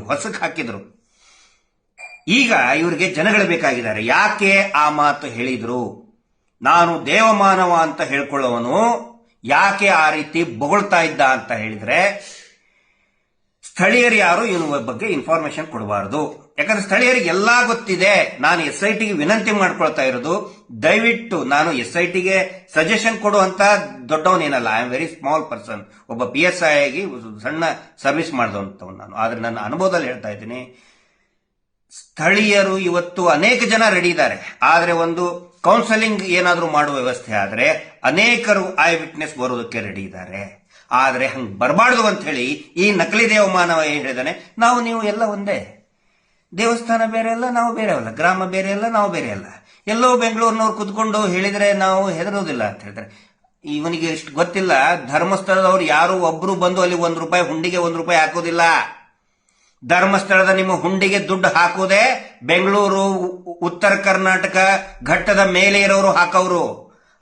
ಹೊಸಕ್ ಹಾಕಿದ್ರು. ಈಗ ಇವರಿಗೆ ಜನಗಳು ಬೇಕಾಗಿದ್ದಾರೆ. ಯಾಕೆ ಆ ಮಾತು ಹೇಳಿದ್ರು? ನಾನು ದೇವಮಾನವ ಅಂತ ಹೇಳ್ಕೊಳ್ಳೋವನು ಯಾಕೆ ಆ ರೀತಿ ಬೊಗಳ್ತಾ ಇದ್ದ ಅಂತ ಹೇಳಿದ್ರೆ, ಸ್ಥಳೀಯರು ಯಾರು ಇವನ ಬಗ್ಗೆ ಇನ್ಫಾರ್ಮೇಶನ್ ಕೊಡಬಾರದು. ಯಾಕಂದ್ರೆ ಸ್ಥಳೀಯರಿಗೆ ಎಲ್ಲಾ ಗೊತ್ತಿದೆ. ನಾನು SITಗೆ ವಿನಂತಿ ಮಾಡ್ಕೊಳ್ತಾ ಇರೋದು, ದಯವಿಟ್ಟು ನಾನು SITಗೆ ಸಜೆಷನ್ ಕೊಡುವಂತ ದೊಡ್ಡವನೇನಲ್ಲ. I am very small person. ಒಬ್ಬ PSI ಆಗಿ ಸಣ್ಣ ಸರ್ವಿಸ್ ಮಾಡಿದಂಥವ್ ನಾನು. ಆದ್ರೆ ನನ್ನ ಅನುಭವದಲ್ಲಿ ಹೇಳ್ತಾ ಇದ್ದೀನಿ, ಸ್ಥಳೀಯರು ಇವತ್ತು ಅನೇಕ ಜನ ರೆಡಿ ಇದ್ದಾರೆ. ಆದ್ರೆ ಒಂದು ಕೌನ್ಸೆಲಿಂಗ್ ಏನಾದರೂ ಮಾಡುವ ವ್ಯವಸ್ಥೆ ಆದ್ರೆ ಅನೇಕರು ಐ ವಿಟ್ನೆಸ್ ಬರೋದಕ್ಕೆ ರೆಡಿ ಇದ್ದಾರೆ. ಆದ್ರೆ ಹಂಗ್ ಬರಬಾರ್ದು ಅಂತ ಹೇಳಿ ಈ ನಕಲಿ ದೇವಮಾನವ ಏನ್ ಹೇಳಿದಾನೆ, ನಾವು ನೀವು ಎಲ್ಲ ಒಂದೇ, ದೇವಸ್ಥಾನ ಬೇರೆ ಅಲ್ಲ, ನಾವು ಬೇರೆ ಅಲ್ಲ, ಗ್ರಾಮ ಬೇರೆ ಅಲ್ಲ, ನಾವು ಬೇರೆ ಅಲ್ಲ, ಎಲ್ಲೋ ಬೆಂಗಳೂರಿನವ್ರು ಕುತ್ಕೊಂಡು ಹೇಳಿದ್ರೆ ನಾವು ಹೆದರೋದಿಲ್ಲ ಅಂತ ಹೇಳ್ತಾರೆ. ಇವನಿಗೆ ಇಷ್ಟು ಗೊತ್ತಿಲ್ಲ, ಧರ್ಮಸ್ಥಳದವ್ರು ಯಾರು ಒಬ್ರು ಬಂದು ಅಲ್ಲಿ ₹1 ಹುಂಡಿಗೆ ₹1 ಹಾಕೋದಿಲ್ಲ. ಧರ್ಮಸ್ಥಳದ ನಿಮ್ಮ ಹುಂಡಿಗೆ ದುಡ್ಡು ಹಾಕೋದೆ ಬೆಂಗಳೂರು, ಉತ್ತರ ಕರ್ನಾಟಕ ಘಟ್ಟದ ಮೇಲೆ ಇರೋರು ಹಾಕೋರು.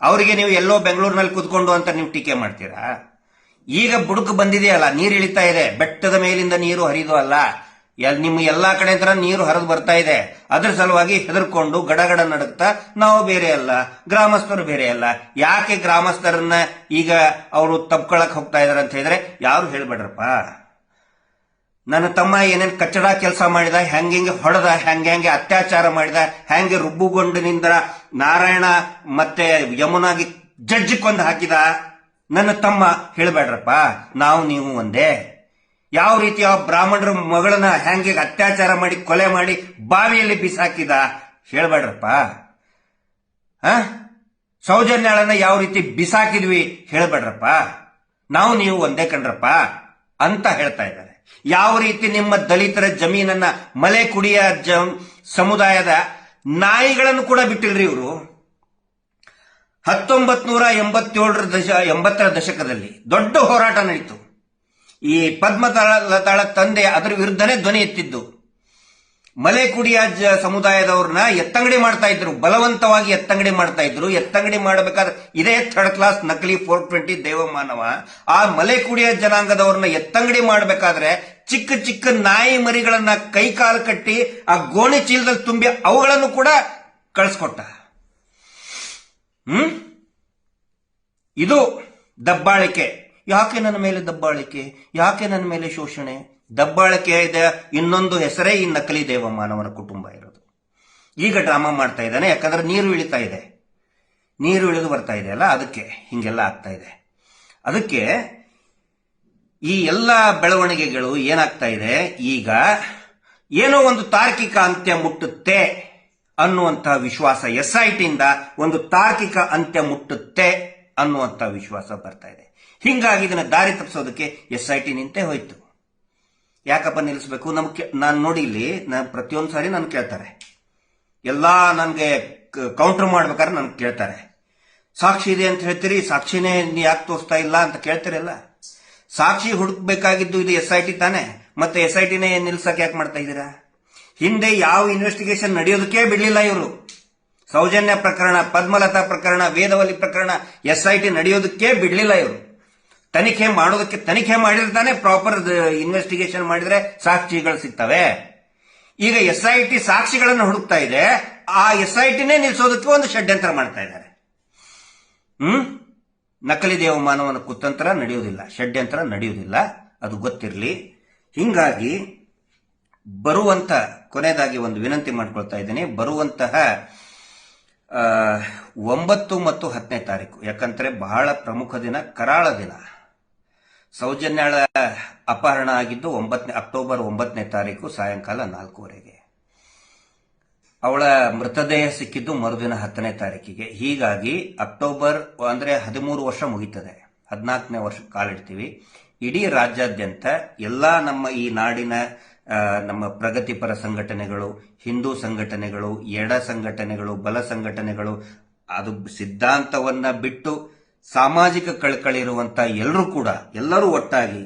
ಅವರಿಗೆ ನೀವು ಎಲ್ಲೋ ಬೆಂಗಳೂರಿನಲ್ಲಿ ಕುತ್ಕೊಂಡು ಅಂತ ನೀವು ಟೀಕೆ ಮಾಡ್ತೀರಾ? ಈಗ ಬುಡುಕು ಬಂದಿದೆಯಲ್ಲ, ನೀರು ಇಳಿತಾ ಇದೆ, ಬೆಟ್ಟದ ಮೇಲಿಂದ ನೀರು ಹರಿದು ಅಲ್ಲ, ನಿಮ್ಮ ಎಲ್ಲಾ ಕಡೆ ಹತ್ರ ನೀರು ಹರಿದು ಬರ್ತಾ ಇದೆ. ಅದ್ರ ಸಲುವಾಗಿ ಹೆದರ್ಕೊಂಡು ಗಡಗಡ ನಡುತ್ತಾ ನಾವು ಬೇರೆ ಅಲ್ಲ, ಗ್ರಾಮಸ್ಥರು ಬೇರೆ ಅಲ್ಲ. ಯಾಕೆ ಗ್ರಾಮಸ್ಥರನ್ನ ಈಗ ಅವರು ತಪ್ಕೊಳಕ್ ಹೋಗ್ತಾ ಇದಾರೆ ಅಂತ ಹೇಳಿದ್ರೆ, ಯಾರು ಹೇಳ್ಬೇಡ್ರಪ್ಪ. ನನ್ನ ತಮ್ಮ ಏನೇನ್ ಕಚ್ಚಡ ಕೆಲಸ ಮಾಡಿದ, ಹೆಂಗೆ ಹೊಡೆದ, ಹೆಂಗೆ ಅತ್ಯಾಚಾರ ಮಾಡಿದ, ಹೆಂಗೆ ರುಬ್ಬುಗೊಂಡಿನಿಂದ ನಾರಾಯಣ ಮತ್ತೆ ಯಮುನಾಗಿ ಜಡ್ಜ್ ಕೊಂದು ಹಾಕಿದ, ನನ್ನ ತಮ್ಮ ಹೇಳ್ಬೇಡ್ರಪ್ಪ. ನಾವು ನೀವು ಒಂದೇ. ಯಾವ ರೀತಿಯ ಬ್ರಾಹ್ಮಣರ ಮಗಳನ್ನ ಹೆಂಗೆ ಅತ್ಯಾಚಾರ ಮಾಡಿ ಕೊಲೆ ಮಾಡಿ ಬಾವಿಯಲ್ಲಿ ಬಿಸಾಕಿದ ಹೇಳ್ಬೇಡ್ರಪ್ಪ. ಸೌಜನ್ಯಾಳನ್ನ ಯಾವ ರೀತಿ ಬಿಸಾಕಿದ್ವಿ ಹೇಳ್ಬೇಡ್ರಪ್ಪ. ನಾವು ನೀವು ಒಂದೇ ಕಣ್ರಪ್ಪ ಅಂತ ಹೇಳ್ತಾ ಇದ್ದಾರೆ. ಯಾವ ರೀತಿ ನಿಮ್ಮ ದಲಿತರ ಜಮೀನನ್ನ ಮಲೆ ಕುಡಿಯ ಸಮುದಾಯದ ನಾಯಿಗಳನ್ನು ಕೂಡ ಬಿಟ್ಟಿಲ್ರಿ ಇವರು. 1987 ದಶಕದಲ್ಲಿ ದೊಡ್ಡ ಹೋರಾಟ ನಡೀತು. ಈ ಪದ್ಮಲತಾಳ ತಂದೆ ಅದರ ವಿರುದ್ಧನೇ ಧ್ವನಿ ಎತ್ತಿದ್ದು. ಮಲೆ ಕುಡಿಯ ಸಮುದಾಯದವ್ರನ್ನ ಎತ್ತಂಗಡಿ ಮಾಡ್ತಾ ಇದ್ರು, ಬಲವಂತವಾಗಿ ಎತ್ತಂಗಡಿ ಮಾಡ್ತಾ ಇದ್ರು. ಎತ್ತಂಗಡಿ ಮಾಡಬೇಕಾದ್ರೆ ಇದೇ ಥರ್ಡ್ ಕ್ಲಾಸ್ ನಕಲಿ 420 ದೇವಮಾನವ ಆ ಮಲೆ ಕುಡಿಯ ಜನಾಂಗದವ್ರನ್ನ ಎತ್ತಂಗಡಿ ಮಾಡಬೇಕಾದ್ರೆ ಚಿಕ್ಕ ಚಿಕ್ಕ ನಾಯಿ ಮರಿಗಳನ್ನ ಕೈಕಾಲು ಕಟ್ಟಿ ಆ ಗೋಣಿ ಚೀಲದಲ್ಲಿ ತುಂಬಿ ಅವುಗಳನ್ನು ಕೂಡ ಕಳಿಸ್ಕೊಟ್ಟ. ಇದು ದಬ್ಬಾಳಿಕೆ. ಯಾಕೆ ನನ್ನ ಮೇಲೆ ದಬ್ಬಾಳಿಕೆ? ಯಾಕೆ ನನ್ನ ಮೇಲೆ ಶೋಷಣೆ? ದಬ್ಬಾಳಿಕೆ ಇದೆ. ಇನ್ನೊಂದು ಹೆಸರೇ ಈ ನಕಲಿ ದೇವಮಾನವನ ಕುಟುಂಬ ಇರೋದು. ಈಗ ಡ್ರಾಮಾ ಮಾಡ್ತಾ ಇದ್ದಾನೆ. ಯಾಕಂದ್ರೆ ನೀರು ಇಳಿತಾ ಇದೆ, ನೀರು ಇಳಿದು ಬರ್ತಾ ಇದೆ ಅಲ್ಲ, ಅದಕ್ಕೆ ಹಿಂಗೆಲ್ಲ ಆಗ್ತಾ ಇದೆ. ಅದಕ್ಕೆ ಈ ಎಲ್ಲ ಬೆಳವಣಿಗೆಗಳು ಏನಾಗ್ತಾ ಇದೆ, ಈಗ ಏನೋ ಒಂದು ತಾರ್ಕಿಕ ಅಂತ್ಯ ಮುಟ್ಟುತ್ತೆ ಅನ್ನುವಂತಹ ವಿಶ್ವಾಸ, SITಯಿಂದ ಒಂದು ತಾರ್ಕಿಕ ಅಂತ್ಯ ಮುಟ್ಟುತ್ತೆ ಅನ್ನುವಂಥ ವಿಶ್ವಾಸ ಬರ್ತಾ ಇದೆ. ಹಿಂಗಾಗಿ ಇದನ್ನ ದಾರಿ ತಪ್ಪಿಸೋದಕ್ಕೆ SIT ನಿಂತೇ ಹೋಯ್ತು. ಯಾಕಪ್ಪ ನಿಲ್ಲಿಸಬೇಕು? ನಾನು ನೋಡಿ ಇಲ್ಲಿ ಪ್ರತಿಯೊಂದು ಸಾರಿ ನನ್ ಕೇಳ್ತಾರೆ, ಎಲ್ಲಾ ನನ್ಗೆ ಕೌಂಟರ್ ಮಾಡ್ಬೇಕಾದ್ರೆ ನನ್ಗೆ ಕೇಳ್ತಾರೆ, ಸಾಕ್ಷಿ ಇದೆ ಅಂತ ಹೇಳ್ತೀರಿ, ಸಾಕ್ಷಿನೇ ಯಾಕೆ ತೋರಿಸ್ತಾ ಇಲ್ಲ ಅಂತ ಕೇಳ್ತೀರಲ್ಲ. ಸಾಕ್ಷಿ ಹುಡುಕ್ಬೇಕಾಗಿದ್ದು ಇದು SIT ತಾನೆ, ಮತ್ತೆ SITನೇ ನಿಲ್ಸಕ್ ಯಾಕೆ ಮಾಡ್ತಾ ಇದ್ದೀರಾ? ಹಿಂದೆ ಯಾವ ಇನ್ವೆಸ್ಟಿಗೇಷನ್ ನಡೆಯೋದಕ್ಕೆ ಬಿಡ್ಲಿಲ್ಲ ಇವರು. ಸೌಜನ್ಯ ಪ್ರಕರಣ, ಪದ್ಮಲತಾ ಪ್ರಕರಣ, ವೇದವಲ್ಲಿ ಪ್ರಕರಣ SIT ನಡೆಯೋದಕ್ಕೆ ಬಿಡ್ಲಿಲ್ಲ ಇವರು. ತನಿಖೆ ಮಾಡಿರ್ತಾನೆ, ಪ್ರಾಪರ್ ಇನ್ವೆಸ್ಟಿಗೇಷನ್ ಮಾಡಿದ್ರೆ ಸಾಕ್ಷಿಗಳು ಸಿಗ್ತವೆ. ಈಗ SIT ಸಾಕ್ಷಿಗಳನ್ನು ಹುಡುಕ್ತಾ ಇದೆ, ಆ SITನೇ ನಿಲ್ಸೋದಕ್ಕೆ ಒಂದು ಷಡ್ಯಂತ್ರ ಮಾಡ್ತಾ ಇದ್ದಾರೆ. ನಕಲಿ ದೇವಮಾನವನ ಕುತಂತ್ರ ನಡೆಯುವುದಿಲ್ಲ, ಷಡ್ಯಂತ್ರ ನಡೆಯುವುದಿಲ್ಲ, ಅದು ಗೊತ್ತಿರಲಿ. ಹಿಂಗಾಗಿ ಕೊನೆಯದಾಗಿ ಒಂದು ವಿನಂತಿ ಮಾಡ್ಕೊಳ್ತಾ ಇದ್ದೇನೆ. ಬರುವಂತಹ 9 ಮತ್ತು 10ನೇ ತಾರೀಕು, ಯಾಕಂದ್ರೆ ಬಹಳ ಪ್ರಮುಖ ದಿನ, ಕರಾಳ ದಿನ. ಸೌಜನ್ಯಾಳ ಅಪಹರಣ ಆಗಿದ್ದು ಅಕ್ಟೋಬರ್ 9ನೇ ತಾರೀಕು ಸಾಯಂಕಾಲ 4:15. ಅವಳ ಮೃತದೇಹ ಸಿಕ್ಕಿದ್ದು ಮರುದಿನ 10ನೇ ತಾರೀಕಿಗೆ. ಹೀಗಾಗಿ ಅಕ್ಟೋಬರ್ ಅಂದ್ರೆ 13 ವರ್ಷ ಮುಗೀತದೆ, 14ನೇ ವರ್ಷ ಕಾಲಿಡ್ತೀವಿ. ಇಡೀ ರಾಜ್ಯಾದ್ಯಂತ ಎಲ್ಲಾ ನಮ್ಮ ಈ ನಾಡಿನ ನಮ್ಮ ಪ್ರಗತಿಪರ ಸಂಘಟನೆಗಳು, ಹಿಂದೂ ಸಂಘಟನೆಗಳು, ಎಡ ಸಂಘಟನೆಗಳು, ಬಲ ಸಂಘಟನೆಗಳು, ಅದು ಸಿದ್ಧಾಂತವನ್ನ ಬಿಟ್ಟು ಸಾಮಾಜಿಕ ಕಳಕಳಿರುವಂತ ಎಲ್ಲರೂ ಒಟ್ಟಾಗಿ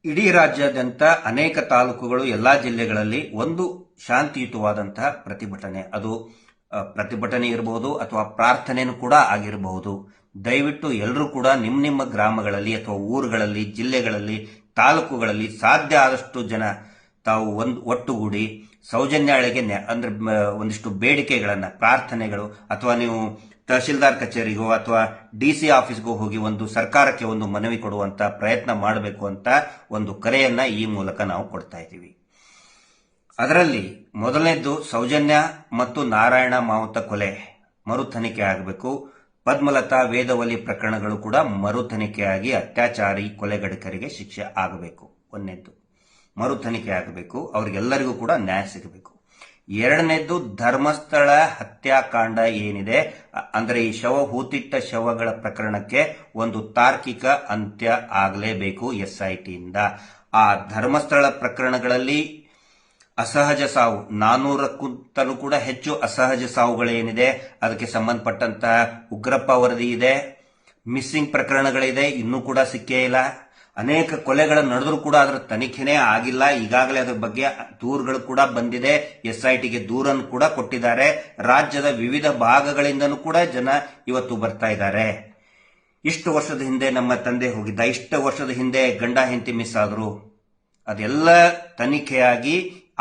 ಇಡೀ ರಾಜ್ಯಾದ್ಯಂತ ಅನೇಕ ತಾಲೂಕುಗಳು, ಎಲ್ಲಾ ಜಿಲ್ಲೆಗಳಲ್ಲಿ ಒಂದು ಶಾಂತಿಯುತವಾದಂತಹ ಪ್ರತಿಭಟನೆ, ಅದು ಪ್ರತಿಭಟನೆ ಇರಬಹುದು ಅಥವಾ ಪ್ರಾರ್ಥನೆನೂ ಕೂಡ ಆಗಿರಬಹುದು. ದಯವಿಟ್ಟು ಎಲ್ಲರೂ ಕೂಡ ನಿಮ್ಮ ಗ್ರಾಮಗಳಲ್ಲಿ ಅಥವಾ ಊರುಗಳಲ್ಲಿ, ಜಿಲ್ಲೆಗಳಲ್ಲಿ, ತಾಲೂಕುಗಳಲ್ಲಿ ಸಾಧ್ಯ ಆದಷ್ಟು ಜನ ತಾವು ಒಟ್ಟುಗೂಡಿ ಸೌಜನ್ಯಾಳಿಗೆ ಅಂದ್ರೆ ಒಂದಿಷ್ಟು ಬೇಡಿಕೆಗಳನ್ನ, ಪ್ರಾರ್ಥನೆಗಳು, ಅಥವಾ ನೀವು ತಹಶೀಲ್ದಾರ್ ಕಚೇರಿಗೋ ಅಥವಾ DC ಆಫೀಸ್ಗೋ ಹೋಗಿ ಒಂದು ಸರ್ಕಾರಕ್ಕೆ ಒಂದು ಮನವಿ ಕೊಡುವಂತ ಪ್ರಯತ್ನ ಮಾಡಬೇಕು ಅಂತ ಒಂದು ಕರೆಯನ್ನ ಈ ಮೂಲಕ ನಾವು ಕೊಡ್ತಾ ಇದ್ದೀವಿ. ಅದರಲ್ಲಿ ಮೊದಲನೇದ್ದು ಸೌಜನ್ಯ ಮತ್ತು ನಾರಾಯಣ ಮಾವುತ ಕೊಲೆ ಮರು ತನಿಖೆ ಆಗಬೇಕು. ಪದ್ಮಲತಾ, ವೇದವಲಿ ಪ್ರಕರಣಗಳು ಕೂಡ ಮರು ತನಿಖೆಯಾಗಿ ಅತ್ಯಾಚಾರಿ ಕೊಲೆಗಡಕರಿಗೆ ಶಿಕ್ಷೆ ಆಗಬೇಕು. ಒಂದನೇದ್ದು ಮರು ತನಿಖೆ ಆಗಬೇಕು, ಅವರಿಗೆಲ್ಲರಿಗೂ ಕೂಡ ನ್ಯಾಯ ಸಿಗಬೇಕು. ಎರಡನೇದ್ದು ಧರ್ಮಸ್ಥಳ ಹತ್ಯಾಕಾಂಡ ಏನಿದೆ, ಅಂದ್ರೆ ಈ ಹೂತಿಟ್ಟ ಶವಗಳ ಪ್ರಕರಣಕ್ಕೆ ಒಂದು ತಾರ್ಕಿಕ ಅಂತ್ಯ ಆಗಲೇಬೇಕು SIT ಇಂದ. ಆ ಧರ್ಮಸ್ಥಳ ಪ್ರಕರಣಗಳಲ್ಲಿ ಅಸಹಜ ಸಾವು 400ಕ್ಕಿಂತಲೂ ಕೂಡ ಹೆಚ್ಚು ಅಸಹಜ ಸಾವುಗಳೇನಿದೆ ಅದಕ್ಕೆ ಸಂಬಂಧಪಟ್ಟಂತಹ ಉಗ್ರಪ್ಪ ವರದಿ ಇದೆ, ಮಿಸ್ಸಿಂಗ್ ಪ್ರಕರಣಗಳಿದೆ, ಇನ್ನೂ ಕೂಡ ಸಿಕ್ಕೇ ಇಲ್ಲ. ಅನೇಕ ಕೊಲೆಗಳು ನಡೆದರೂ ಕೂಡ ಅದರ ತನಿಖೆನೇ ಆಗಿಲ್ಲ. ಈಗಾಗಲೇ ಅದರ ಬಗ್ಗೆ ದೂರುಗಳು ಕೂಡ ಬಂದಿದೆ, SITಗೆ ದೂರನ್ನು ಕೂಡ ಕೊಟ್ಟಿದ್ದಾರೆ. ರಾಜ್ಯದ ವಿವಿಧ ಭಾಗಗಳಿಂದನೂ ಕೂಡ ಜನ ಇವತ್ತು ಬರ್ತಾ ಇದ್ದಾರೆ. ಇಷ್ಟು ವರ್ಷದ ಹಿಂದೆ ನಮ್ಮ ತಂದೆ ಹೋಗಿದ್ದ, ಇಷ್ಟು ವರ್ಷದ ಹಿಂದೆ ಗಂಡ ಹೆಂಡತಿ ಮಿಸ್ ಆದ್ರು, ಅದೆಲ್ಲ ತನಿಖೆಯಾಗಿ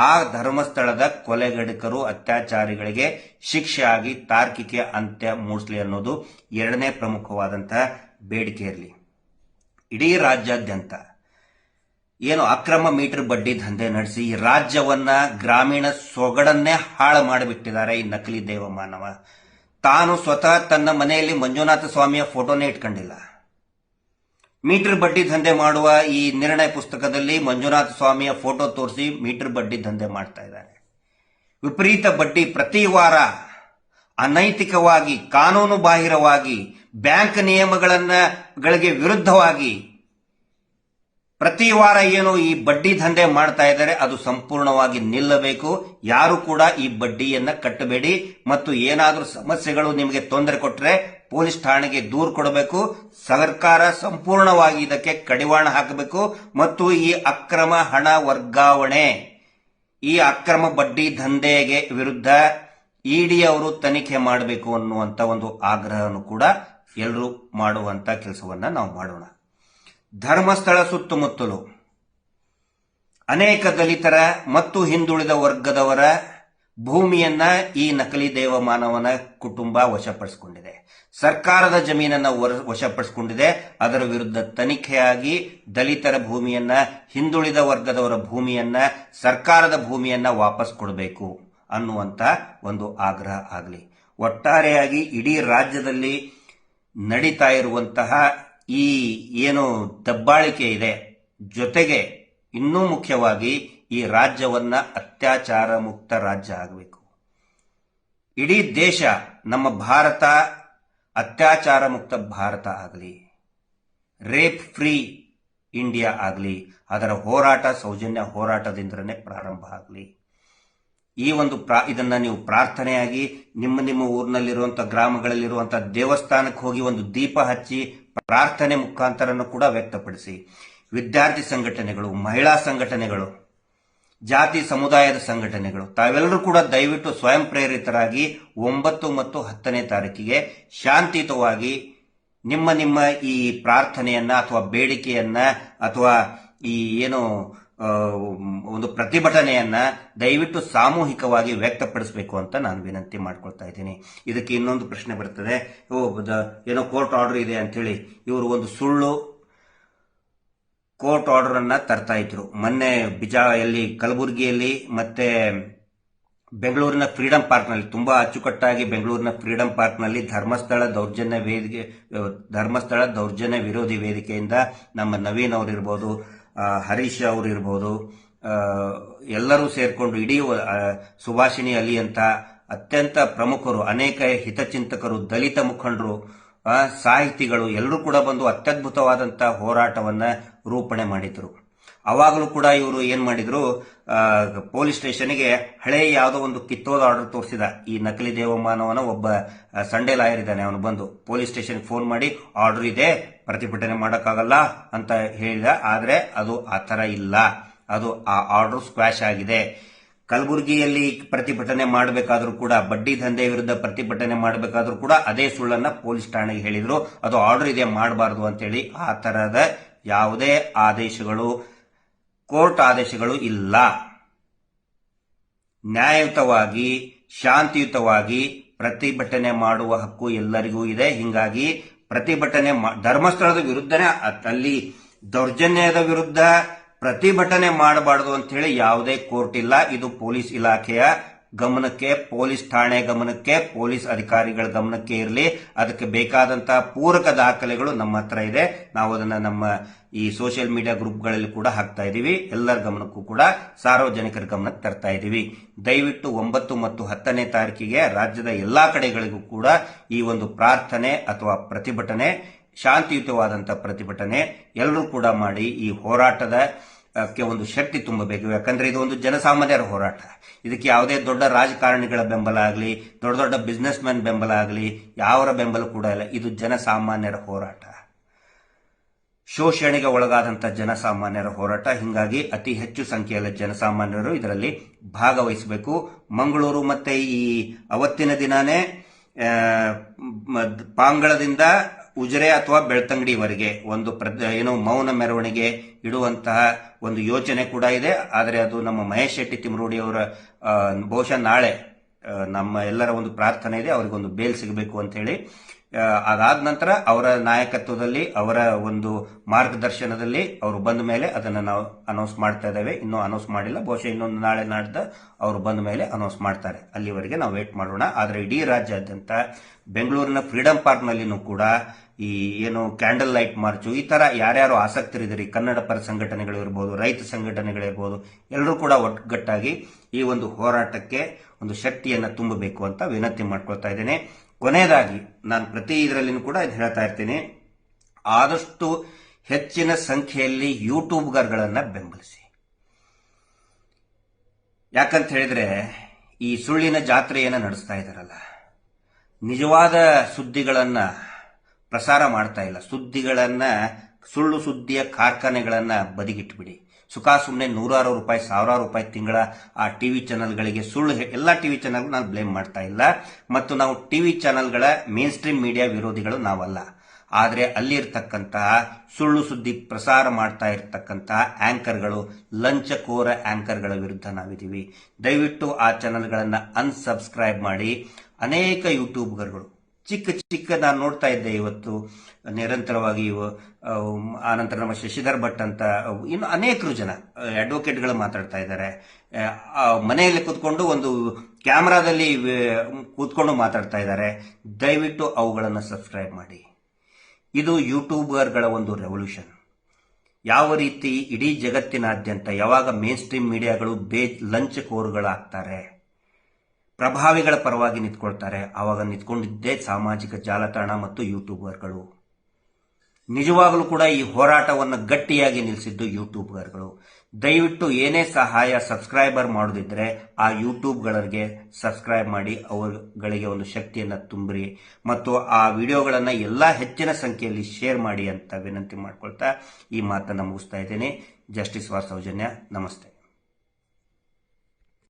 ಆ ಧರ್ಮಸ್ಥಳದ ಕೊಲೆಗಡಕರು, ಅತ್ಯಾಚಾರಿಗಳಿಗೆ ಶಿಕ್ಷೆ ಆಗಿ ತಾರ್ಕಿಕ ಅಂತ್ಯ ಮೂಡಿಸಲಿ ಅನ್ನೋದು ಎರಡನೇ ಪ್ರಮುಖವಾದಂತಹ ಬೇಡಿಕೆ ಇರಲಿ. ಇಡೀ ರಾಜ್ಯಾದ್ಯಂತ ಏನು ಅಕ್ರಮ ಮೀಟರ್ ಬಡ್ಡಿ ದಂಧೆ ನಡೆಸಿ ರಾಜ್ಯವನ್ನ, ಗ್ರಾಮೀಣ ಸೊಗಡನ್ನೇ ಹಾಳು ಮಾಡಿಬಿಟ್ಟಿದ್ದಾರೆ ಈ ನಕಲಿ ದೇವಮಾನವ. ತಾನು ಸ್ವತಃ ತನ್ನ ಮನೆಯಲ್ಲಿ ಮಂಜುನಾಥ ಸ್ವಾಮಿಯ ಫೋಟೋನೇ ಇಟ್ಕೊಂಡಿಲ್ಲ. ಮೀಟರ್ ಬಡ್ಡಿ ದಂಧೆ ಮಾಡುವ ಈ ನಿರ್ಣಯ ಪುಸ್ತಕದಲ್ಲಿ ಮಂಜುನಾಥ ಸ್ವಾಮಿಯ ಫೋಟೋ ತೋರಿಸಿ ಮೀಟರ್ ಬಡ್ಡಿ ದಂಧೆ ಮಾಡ್ತಾ ಇದ್ದಾರೆ. ವಿಪರೀತ ಬಡ್ಡಿ ಪ್ರತಿ ವಾರ ಅನೈತಿಕವಾಗಿ, ಕಾನೂನು ಬಾಹಿರವಾಗಿ, ಬ್ಯಾಂಕ್ ನಿಯಮಗಳಿಗೆ ವಿರುದ್ಧವಾಗಿ ಪ್ರತಿ ವಾರ ಏನು ಈ ಬಡ್ಡಿ ದಂಧೆ ಮಾಡ್ತಾ ಇದ್ದಾರೆ ಅದು ಸಂಪೂರ್ಣವಾಗಿ ನಿಲ್ಲಬೇಕು. ಯಾರು ಕೂಡ ಈ ಬಡ್ಡಿಯನ್ನ ಕಟ್ಟಬೇಡಿ. ಮತ್ತು ಏನಾದರೂ ಸಮಸ್ಯೆಗಳು ನಿಮಗೆ ತೊಂದರೆ ಕೊಟ್ಟರೆ ಪೊಲೀಸ್ ಠಾಣೆಗೆ ದೂರು ಕೊಡಬೇಕು. ಸರ್ಕಾರ ಸಂಪೂರ್ಣವಾಗಿ ಇದಕ್ಕೆ ಕಡಿವಾಣ ಹಾಕಬೇಕು. ಮತ್ತು ಈ ಅಕ್ರಮ ಹಣ ವರ್ಗಾವಣೆ, ಈ ಅಕ್ರಮ ಬಡ್ಡಿ ದಂಧೆಗೆ ವಿರುದ್ಧ ED ಅವರು ತನಿಖೆ ಮಾಡಬೇಕು ಅನ್ನುವಂತ ಒಂದು ಆಗ್ರಹವನ್ನು ಕೂಡ ಎಲ್ಲರೂ ಮಾಡುವಂತ ಕೆಲಸವನ್ನ ನಾವು ಮಾಡೋಣ. ಧರ್ಮಸ್ಥಳ ಸುತ್ತಮುತ್ತಲು ಅನೇಕ ದಲಿತರ ಮತ್ತು ಹಿಂದುಳಿದ ವರ್ಗದವರ ಭೂಮಿಯನ್ನ ಈ ನಕಲಿ ದೇವಮಾನವನ ಕುಟುಂಬ ವಶಪಡಿಸಿಕೊಂಡಿದೆ. ಸರ್ಕಾರದ ಜಮೀನನ್ನ ವಶಪಡಿಸಿಕೊಂಡಿದೆ. ಅದರ ವಿರುದ್ಧ ತನಿಖೆಯಾಗಿ ದಲಿತರ ಭೂಮಿಯನ್ನ, ಹಿಂದುಳಿದ ವರ್ಗದವರ ಭೂಮಿಯನ್ನ, ಸರ್ಕಾರದ ಭೂಮಿಯನ್ನ ವಾಪಸ್ ಕೊಡಬೇಕು ಅನ್ನುವಂತ ಒಂದು ಆಗ್ರಹ ಆಗಲಿ. ಒಟ್ಟಾರೆಯಾಗಿ ಇಡೀ ರಾಜ್ಯದಲ್ಲಿ ನಡೀತಾ ಇರುವಂತಹ ಈ ಏನು ದಬ್ಬಾಳಿಕೆ ಇದೆ, ಜೊತೆಗೆ ಇನ್ನೂ ಮುಖ್ಯವಾಗಿ ಈ ರಾಜ್ಯವನ್ನ ಅತ್ಯಾಚಾರ ಮುಕ್ತ ರಾಜ್ಯ ಆಗಬೇಕು. ಇಡೀ ದೇಶ, ನಮ್ಮ ಭಾರತ ಅತ್ಯಾಚಾರ ಮುಕ್ತ ಭಾರತ ಆಗಲಿ, ರೇಪ್ ಫ್ರೀ ಇಂಡಿಯಾ ಆಗಲಿ. ಅದರ ಹೋರಾಟ ಸೌಜನ್ಯ ಹೋರಾಟದಿಂದಲೇ ಪ್ರಾರಂಭ ಆಗಲಿ. ಈ ಒಂದು ಇದನ್ನ ನೀವು ಪ್ರಾರ್ಥನೆಯಾಗಿ ನಿಮ್ಮ ಊರಿನಲ್ಲಿರುವಂತಹ, ಗ್ರಾಮಗಳಲ್ಲಿರುವಂತಹ ದೇವಸ್ಥಾನಕ್ಕೆ ಹೋಗಿ ಒಂದು ದೀಪ ಹಚ್ಚಿ ಪ್ರಾರ್ಥನೆ ಮುಖಾಂತರನ್ನು ಕೂಡ ವ್ಯಕ್ತಪಡಿಸಿ. ವಿದ್ಯಾರ್ಥಿ ಸಂಘಟನೆಗಳು, ಮಹಿಳಾ ಸಂಘಟನೆಗಳು, ಜಾತಿ ಸಮುದಾಯದ ಸಂಘಟನೆಗಳು ತಾವೆಲ್ಲರೂ ಕೂಡ ದಯವಿಟ್ಟು ಸ್ವಯಂ ಪ್ರೇರಿತರಾಗಿ 9 ಮತ್ತು 10ನೇ ತಾರೀಕಿಗೆ ಶಾಂತಿಯುತವಾಗಿ ನಿಮ್ಮ ಈ ಪ್ರಾರ್ಥನೆಯನ್ನ ಅಥವಾ ಬೇಡಿಕೆಯನ್ನ ಅಥವಾ ಈ ಏನು ಒಂದು ಪ್ರತಿಭಟನೆಯನ್ನ ದಯವಿಟ್ಟು ಸಾಮೂಹಿಕವಾಗಿ ವ್ಯಕ್ತಪಡಿಸಬೇಕು ಅಂತ ನಾನು ವಿನಂತಿ ಮಾಡ್ಕೊಳ್ತಾ ಇದ್ದೀನಿ. ಇದಕ್ಕೆ ಇನ್ನೊಂದು ಪ್ರಶ್ನೆ ಬರ್ತದೆ, ಏನೋ ಕೋರ್ಟ್ ಆರ್ಡರ್ ಇದೆ ಅಂತ ಹೇಳಿ ಇವರು ಒಂದು ಸುಳ್ಳು ಕೋರ್ಟ್ ಆರ್ಡರ್ ಅನ್ನ ತರ್ತಾ ಇದ್ರು. ಮೊನ್ನೆ ಎಲ್ಲಿ ಕಲಬುರಗಿಯಲ್ಲಿ ಮತ್ತೆ ಬೆಂಗಳೂರಿನ ಫ್ರೀಡಂ ಪಾರ್ಕ್ನಲ್ಲಿ, ತುಂಬಾ ಅಚ್ಚುಕಟ್ಟಾಗಿ ಬೆಂಗಳೂರಿನ ಫ್ರೀಡಂ ಪಾರ್ಕ್ನಲ್ಲಿ ಧರ್ಮಸ್ಥಳ ದೌರ್ಜನ್ಯ ವಿರೋಧಿ ವೇದಿಕೆಯಿಂದ ನಮ್ಮ ನವೀನ್ ಅವರಿರ್ಬೋದು, ಹರೀಶ್ ಅವರು ಇರ್ಬೋದು, ಎಲ್ಲರೂ ಸೇರ್ಕೊಂಡು ಇಡೀ ಸುಭಾಷಿಣಿ ಅಲಿ ಅಂತ ಅತ್ಯಂತ ಪ್ರಮುಖರು, ಅನೇಕ ಹಿತಚಿಂತಕರು, ದಲಿತ ಮುಖಂಡರು, ಸಾಹಿತಿಗಳು ಎಲ್ಲರೂ ಕೂಡ ಬಂದು ಅತ್ಯದ್ಭುತವಾದಂತಹ ಹೋರಾಟವನ್ನ ರೂಪಣೆ ಮಾಡಿದ್ರು. ಅವಾಗಲೂ ಕೂಡ ಇವರು ಏನ್ ಮಾಡಿದ್ರು, ಪೊಲೀಸ್ ಸ್ಟೇಷನ್ಗೆ ಹಳೆ ಯಾವುದೋ ಒಂದು ಕಿತ್ತೋದ ಆರ್ಡರ್ ತೋರಿಸಿದ. ಈ ನಕಲಿ ದೇವಮಾನವನ ಒಬ್ಬ ಸಂಡೇ ಲಾಯರ್ ಇದ್ದಾನೆ, ಅವನು ಬಂದು ಪೊಲೀಸ್ ಸ್ಟೇಷನ್ ಫೋನ್ ಮಾಡಿ ಆರ್ಡರ್ ಇದೆ, ಪ್ರತಿಭಟನೆ ಮಾಡಕ್ಕಾಗಲ್ಲ ಅಂತ ಹೇಳಿದ. ಆದ್ರೆ ಅದು ಆ ತರ ಇಲ್ಲ, ಅದು ಆ ಆರ್ಡರ್ ಸ್ಕ್ವಾಶ್ ಆಗಿದೆ. ಕಲಬುರಗಿಯಲ್ಲಿ ಪ್ರತಿಭಟನೆ ಮಾಡಬೇಕಾದ್ರೂ ಕೂಡ, ಬಡ್ಡಿ ದಂಧೆ ವಿರುದ್ಧ ಪ್ರತಿಭಟನೆ ಮಾಡಬೇಕಾದ್ರೂ ಕೂಡ ಅದೇ ಸುಳ್ಳನ್ನ ಪೊಲೀಸ್ ಠಾಣೆಗೆ ಹೇಳಿದ್ರು. ಅದು ಆರ್ಡರ್ ಇದೆ, ಮಾಡಬಾರ್ದು ಅಂತೇಳಿ. ಆ ತರಹದ ಯಾವುದೇ ಆದೇಶಗಳು, ಕೋರ್ಟ್ ಆದೇಶಗಳು ಇಲ್ಲ. ನ್ಯಾಯಯುತವಾಗಿ ಶಾಂತಿಯುತವಾಗಿ ಪ್ರತಿಭಟನೆ ಮಾಡುವ ಹಕ್ಕು ಎಲ್ಲರಿಗೂ ಇದೆ. ಹೀಗಾಗಿ ಪ್ರತಿಭಟನೆ ಧರ್ಮಸ್ಥಳದ ವಿರುದ್ಧನೇ ಅಲ್ಲಿ ದೌರ್ಜನ್ಯದ ವಿರುದ್ಧ ಪ್ರತಿಭಟನೆ ಮಾಡಬಾರದು ಅಂತ ಹೇಳಿ ಯಾವುದೇ ಕೋರ್ಟ್ ಇಲ್ಲ. ಇದು ಪೊಲೀಸ್ ಇಲಾಖೆಯ ಗಮನಕ್ಕೆ, ಪೊಲೀಸ್ ಠಾಣೆ ಗಮನಕ್ಕೆ, ಪೊಲೀಸ್ ಅಧಿಕಾರಿಗಳ ಗಮನಕ್ಕೆ ಇರಲಿ. ಅದಕ್ಕೆ ಬೇಕಾದಂತಹ ಪೂರಕ ದಾಖಲೆಗಳು ನಮ್ಮ ಹತ್ರ ಇದೆ. ನಾವು ಅದನ್ನ ನಮ್ಮ ಈ ಸೋಷಿಯಲ್ ಮೀಡಿಯಾ ಗ್ರೂಪ್ಗಳಲ್ಲಿ ಕೂಡ ಹಾಕ್ತಾ ಇದೀವಿ. ಎಲ್ಲರ ಗಮನಕ್ಕೂ ಕೂಡ ಸಾರ್ವಜನಿಕರ ಗಮನಕ್ಕೆ ತರ್ತಾ ಇದೀವಿ. ದಯವಿಟ್ಟು 9 ಮತ್ತು 10ನೇ ತಾರೀಕಿಗೆ ರಾಜ್ಯದ ಎಲ್ಲಾ ಕಡೆಗಳಿಗೂ ಕೂಡ ಈ ಒಂದು ಪ್ರಾರ್ಥನೆ ಅಥವಾ ಪ್ರತಿಭಟನೆ, ಶಾಂತಿಯುತವಾದಂತಹ ಪ್ರತಿಭಟನೆ ಎಲ್ಲರೂ ಕೂಡ ಮಾಡಿ ಈ ಹೋರಾಟದ ಒಂದು ಶಕ್ತಿ ತುಂಬಬೇಕು. ಯಾಕಂದ್ರೆ ಇದು ಒಂದು ಜನಸಾಮಾನ್ಯರ ಹೋರಾಟ. ಇದಕ್ಕೆ ಯಾವುದೇ ದೊಡ್ಡ ರಾಜಕಾರಣಿಗಳ ಬೆಂಬಲ ಆಗಲಿ, ದೊಡ್ಡ ದೊಡ್ಡ ಬಿಸ್ನೆಸ್ ಮ್ಯಾನ್ ಬೆಂಬಲ ಆಗಲಿ, ಯಾವರ ಬೆಂಬಲ ಕೂಡ ಇಲ್ಲ. ಇದು ಜನಸಾಮಾನ್ಯರ ಹೋರಾಟ, ಶೋಷಣೆಗೆ ಒಳಗಾದಂತಹ ಜನಸಾಮಾನ್ಯರ ಹೋರಾಟ. ಹಿಂಗಾಗಿ ಅತಿ ಹೆಚ್ಚು ಸಂಖ್ಯೆಯಲ್ಲಿ ಜನಸಾಮಾನ್ಯರು ಇದರಲ್ಲಿ ಭಾಗವಹಿಸಬೇಕು. ಮಂಗಳೂರು ಮತ್ತೆ ಈ ಅವತ್ತಿನ ದಿನಾನೇ ಪಾಂಗಳದಿಂದ ಉಜಿರೆ ಅಥವಾ ಬೆಳ್ತಂಗಡಿವರೆಗೆ ಒಂದು ಮೌನ ಮೆರವಣಿಗೆ ಇಡುವಂತಹ ಒಂದು ಯೋಚನೆ ಕೂಡ ಇದೆ. ಆದರೆ ಅದು ನಮ್ಮ ಮಹೇಶ್ ಶೆಟ್ಟಿ ತಿಮರೋಡಿ ಅವರ ಬಹುಶಃ ನಾಳೆ ನಮ್ಮ ಎಲ್ಲರ ಒಂದು ಪ್ರಾರ್ಥನೆ ಇದೆ, ಅವರಿಗೊಂದು ಬೇಲ್ ಸಿಗಬೇಕು ಅಂತ ಹೇಳಿ. ಅದಾದ ನಂತರ ಅವರ ನಾಯಕತ್ವದಲ್ಲಿ, ಅವರ ಒಂದು ಮಾರ್ಗದರ್ಶನದಲ್ಲಿ ಅವರು ಬಂದ ಮೇಲೆ ಅದನ್ನು ನಾವು ಅನೌನ್ಸ್ ಮಾಡ್ತಾ ಇದ್ದೇವೆ. ಇನ್ನೂ ಅನೌನ್ಸ್ ಮಾಡಿಲ್ಲ, ಬಹುಶಃ ಇನ್ನೊಂದು ನಾಳೆ ನಾಡ್ದು ಅವರು ಬಂದ ಮೇಲೆ ಅನೌನ್ಸ್ ಮಾಡ್ತಾರೆ. ಅಲ್ಲಿವರೆಗೆ ನಾವು ವೇಟ್ ಮಾಡೋಣ. ಆದರೆ ಇಡೀ ರಾಜ್ಯಾದ್ಯಂತ ಬೆಂಗಳೂರಿನ ಫ್ರೀಡಂ ಪಾರ್ಕ್ ನಲ್ಲಿನೂ ಕೂಡ ಈ ಕ್ಯಾಂಡಲ್ ಲೈಟ್ ಮಾರ್ಚು, ಈ ತರ ಯಾರ್ಯಾರು ಆಸಕ್ತರಿದ್ದೀರಿ, ಕನ್ನಡ ಪರ ಸಂಘಟನೆಗಳಿರ್ಬೋದು, ರೈತ ಸಂಘಟನೆಗಳಿರ್ಬೋದು, ಎಲ್ಲರೂ ಕೂಡ ಒಗ್ಗಟ್ಟಾಗಿ ಈ ಒಂದು ಹೋರಾಟಕ್ಕೆ ಒಂದು ಶಕ್ತಿಯನ್ನ ತುಂಬಬೇಕು ಅಂತ ವಿನಂತಿ ಮಾಡ್ಕೊಳ್ತಾ ಇದ್ದೇನೆ. ಕೊನೆಯದಾಗಿ ನಾನು ಪ್ರತಿ ಇದರಲ್ಲಿನೂ ಕೂಡ ಹೇಳ್ತಾ ಇರ್ತೀನಿ, ಆದಷ್ಟು ಹೆಚ್ಚಿನ ಸಂಖ್ಯೆಯಲ್ಲಿ ಯೂಟ್ಯೂಬ್ಗರ್ಗಳನ್ನ ಬೆಂಬಲಿಸಿ. ಯಾಕಂತ ಹೇಳಿದ್ರೆ ಈ ಸುಳ್ಳಿನ ಜಾತ್ರೆಯನ್ನ ನಡೆಸ್ತಾ ಇದ್ದಾರಲ್ಲ, ನಿಜವಾದ ಸುದ್ದಿಗಳನ್ನ ಪ್ರಸಾರ ಮಾಡ್ತಾ ಇಲ್ಲ. ಸುಳ್ಳು ಸುದ್ದಿಯ ಕಾರ್ಖಾನೆಗಳನ್ನ ಬದಿಗಿಟ್ಬಿಡಿ. ಸುಮ್ಮನೆ ನೂರಾರು ರೂಪಾಯಿ, ಸಾವಿರಾರು ರೂಪಾಯಿ ತಿಂಗಳ ಆ ಟಿವಿ ಚಾನೆಲ್ಗಳಿಗೆ ಎಲ್ಲಾ ಟಿವಿ ಚಾನೆಲ್ ನಾನು ಬ್ಲೇಮ್ ಮಾಡ್ತಾ ಇಲ್ಲ. ಮತ್ತು ನಾವು ಟಿವಿ ಚಾನೆಲ್ಗಳ ಮೇನ್ ಸ್ಟ್ರೀಮ್ ಮೀಡಿಯಾ ವಿರೋಧಿಗಳು ನಾವಲ್ಲ. ಆದರೆ ಅಲ್ಲಿರ್ತಕ್ಕಂತಹ ಸುಳ್ಳು ಸುದ್ದಿ ಪ್ರಸಾರ ಮಾಡ್ತಾ ಇರತಕ್ಕಂತಹ ಆಂಕರ್ಗಳು, ಲಂಚಕೋರ ಆಂಕರ್ಗಳ ವಿರುದ್ಧ ನಾವಿದ್ದೀವಿ. ದಯವಿಟ್ಟು ಆ ಚಾನೆಲ್ಗಳನ್ನ ಅನ್ಸಬ್ಸ್ಕ್ರೈಬ್ ಮಾಡಿ. ಅನೇಕ ಯೂಟ್ಯೂಬ್ಗರ್ಗಳು ಚಿಕ್ಕ ನಾನು ನೋಡ್ತಾ ಇದ್ದೆ ಇವತ್ತು ನಿರಂತರವಾಗಿ. ಆನಂತರ ನಮ್ಮ ಶಶಿಧರ್ ಭಟ್ ಅಂತ ಇನ್ನು ಅನೇಕರು ಜನ ಅಡ್ವೊಕೇಟ್ಗಳು ಮಾತಾಡ್ತಾ ಇದ್ದಾರೆ. ಮನೆಯಲ್ಲಿ ಕೂತ್ಕೊಂಡು ಒಂದು ಕ್ಯಾಮರಾದಲ್ಲಿ ಕೂತ್ಕೊಂಡು ಮಾತಾಡ್ತಾ ಇದ್ದಾರೆ. ದಯವಿಟ್ಟು ಅವುಗಳನ್ನು ಸಬ್ಸ್ಕ್ರೈಬ್ ಮಾಡಿ. ಇದು ಯೂಟ್ಯೂಬರ್ಗಳ ಒಂದು ರೆವಲ್ಯೂಷನ್. ಯಾವ ರೀತಿ ಇಡೀ ಜಗತ್ತಿನಾದ್ಯಂತ ಯಾವಾಗ ಮೇನ್ ಸ್ಟ್ರೀಮ್ ಮೀಡಿಯಾಗಳು ಲಂಚಕೋರುಗಳಾಗ್ತಾರೆ, ಪ್ರಭಾವಿಗಳ ಪರವಾಗಿ ನಿಂತ್ಕೊಳ್ತಾರೆ, ಆವಾಗ ನಿಂತ್ಕೊಂಡಿದ್ದೇ ಸಾಮಾಜಿಕ ಜಾಲತಾಣ ಮತ್ತು ಯೂಟ್ಯೂಬರ್ಗಳು. ನಿಜವಾಗಲೂ ಕೂಡ ಈ ಹೋರಾಟವನ್ನು ಗಟ್ಟಿಯಾಗಿ ನಿಲ್ಲಿಸಿದ್ದು ಯೂಟ್ಯೂಬರ್ಗಳು. ದಯವಿಟ್ಟು ಏನೇ ಸಹಾಯ ಸಬ್ಸ್ಕ್ರೈಬರ್ ಮಾಡೋದಿದ್ರೆ ಆ ಯೂಟ್ಯೂಬ್ಗಳಿಗೆ ಸಬ್ಸ್ಕ್ರೈಬ್ ಮಾಡಿ, ಅವುಗಳಿಗೆ ಒಂದು ಶಕ್ತಿಯನ್ನ ತುಂಬ್ರಿ ಮತ್ತು ಆ ವಿಡಿಯೋಗಳನ್ನ ಎಲ್ಲಾ ಹೆಚ್ಚಿನ ಸಂಖ್ಯೆಯಲ್ಲಿ ಶೇರ್ ಮಾಡಿ ಅಂತ ವಿನಂತಿ ಮಾಡ್ಕೊಳ್ತಾ ಈ ಮಾತನ್ನ ಮುಗಿಸ್ತಾ ಇದ್ದೇನೆ. Justice for Soujanya. ನಮಸ್ತೆ.